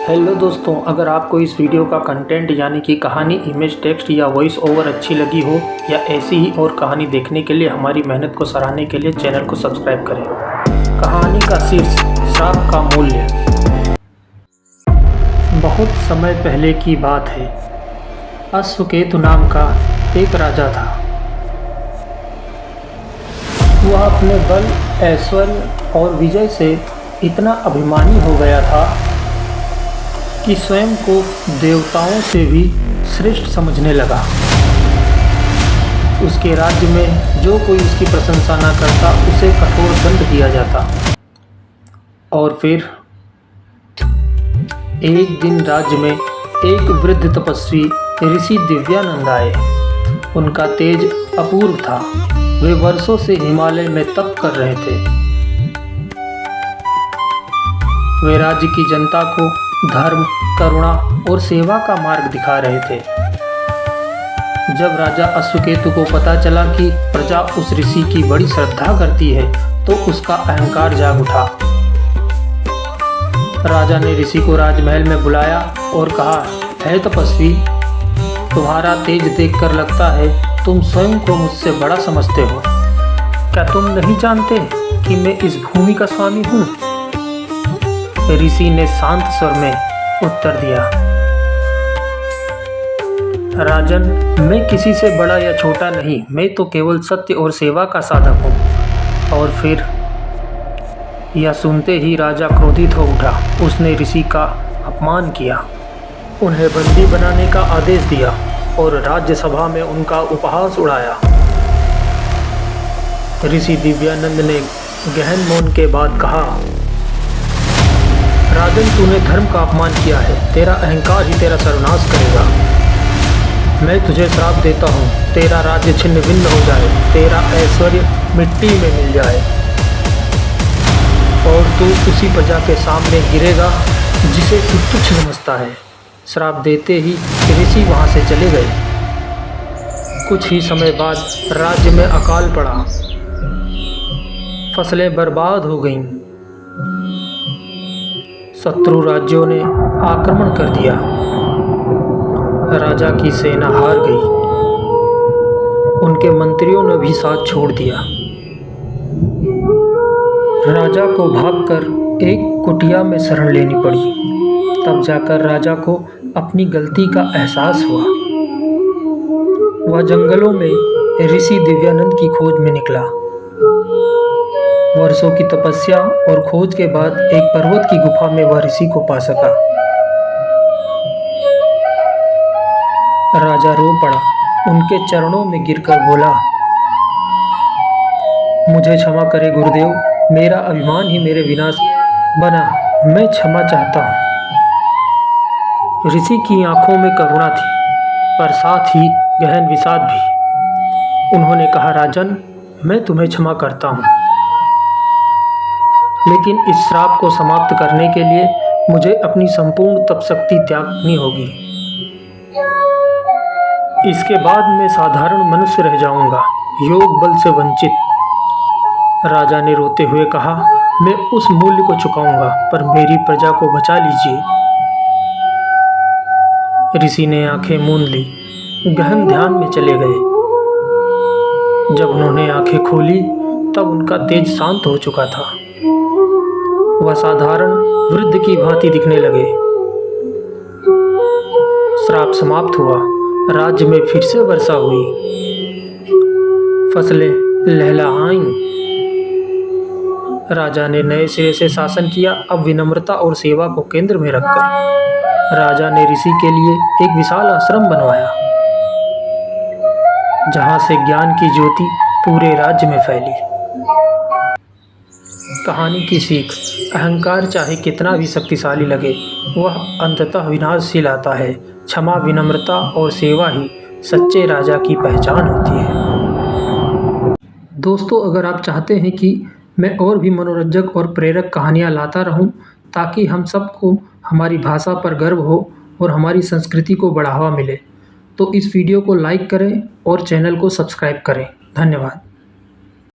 Hello दोस्तों, अगर आपको इस वीडियो का कंटेंट यानी कि कहानी, इमेज, टेक्स्ट या वॉइस ओवर अच्छी लगी हो या ऐसी ही और कहानी देखने के लिए हमारी मेहनत को सराहने के लिए चैनल को सब्सक्राइब करें। कहानी का शीर्ष श्राप का मूल्य। बहुत समय पहले की बात है। अश्वकेतु नाम का एक राजा था। वह अपने बल, ऐश्वर्य और विजय से इतना अभिमानी हो गया था कि स्वयं को देवताओं से भी श्रेष्ठ समझने लगा। उसके राज्य में जो कोई उसकी प्रशंसा न करता उसे कठोर दंड दिया जाता। और फिर एक दिन राज्य में एक वृद्ध तपस्वी ऋषि दिव्यानंद आए। उनका तेज अपूर्व था। वे वर्षों से हिमालय में तप कर रहे थे। वे राज्य की जनता को धर्म, करुणा और सेवा का मार्ग दिखा रहे थे। जब राजा अश्वकेतु को पता चला कि प्रजा उस ऋषि की बड़ी श्रद्धा करती है तो उसका अहंकार जाग उठा। राजा ने ऋषि को राजमहल में बुलाया और कहा, हे तपस्वी, तुम्हारा तेज देखकर लगता है तुम स्वयं को मुझसे बड़ा समझते हो। क्या तुम नहीं जानते कि मैं इस भूमि का स्वामी हूँ? ऋषि ने शांत स्वर में उत्तर दिया, राजन, मैं किसी से बड़ा या छोटा नहीं, मैं तो केवल सत्य और सेवा का साधक हूँ। और फिर यह सुनते ही राजा क्रोधित हो उठा। उसने ऋषि का अपमान किया, उन्हें बंदी बनाने का आदेश दिया और राज्यसभा में उनका उपहास उड़ाया। ऋषि दिव्यानंद ने गहन मौन के बाद कहा, राजन, तूने धर्म का अपमान किया है। तेरा अहंकार ही तेरा सर्वनाश करेगा। मैं तुझे श्राप देता हूँ, तेरा राज्य छिन्न भिन्न हो जाए, तेरा ऐश्वर्य मिट्टी में मिल जाए और तू उसी प्रजा के सामने गिरेगा जिसे तू तुच्छ समझता है। श्राप देते ही ऋषि वहाँ से चले गए। कुछ ही समय बाद राज्य में अकाल पड़ा। फसलें बर्बाद हो गईं। शत्रु राज्यों ने आक्रमण कर दिया। राजा की सेना हार गई। उनके मंत्रियों ने भी साथ छोड़ दिया। राजा को भागकर एक कुटिया में शरण लेनी पड़ी। तब जाकर राजा को अपनी गलती का एहसास हुआ। वह जंगलों में ऋषि दिव्यानंद की खोज में निकला। वर्षों की तपस्या और खोज के बाद एक पर्वत की गुफा में वह ऋषि को पा सका। राजा रो पड़ा। उनके चरणों में गिरकर बोला, मुझे क्षमा करे गुरुदेव, मेरा अभिमान ही मेरे विनाश बना। मैं क्षमा चाहता हूँ। ऋषि की आंखों में करुणा थी पर साथ ही गहन विषाद भी। उन्होंने कहा, राजन, मैं तुम्हें क्षमा करता हूँ, लेकिन इस श्राप को समाप्त करने के लिए मुझे अपनी संपूर्ण तपशक्ति त्यागनी होगी। इसके बाद मैं साधारण मनुष्य रह जाऊंगा, योग बल से वंचित। राजा ने रोते हुए कहा, मैं उस मूल्य को चुकाऊंगा, पर मेरी प्रजा को बचा लीजिए। ऋषि ने आंखें मूंद ली, गहन ध्यान में चले गए। जब उन्होंने आंखें खोली तब उनका तेज शांत हो चुका था। वह साधारण वृद्ध की भांति दिखने लगे। श्राप समाप्त हुआ। राज्य में फिर से वर्षा हुई। फसलें लहलहाईं। राजा ने नए सिरे से शासन किया। अब विनम्रता और सेवा को केंद्र में रखकर राजा ने ऋषि के लिए एक विशाल आश्रम बनवाया, जहां से ज्ञान की ज्योति पूरे राज्य में फैली। कहानी की सीख। अहंकार चाहे कितना भी शक्तिशाली लगे, वह अंततः विनाश ही लाता है। क्षमा, विनम्रता और सेवा ही सच्चे राजा की पहचान होती है। दोस्तों, अगर आप चाहते हैं कि मैं और भी मनोरंजक और प्रेरक कहानियाँ लाता रहूं, ताकि हम सबको हमारी भाषा पर गर्व हो और हमारी संस्कृति को बढ़ावा मिले, तो इस वीडियो को लाइक करें और चैनल को सब्सक्राइब करें। धन्यवाद।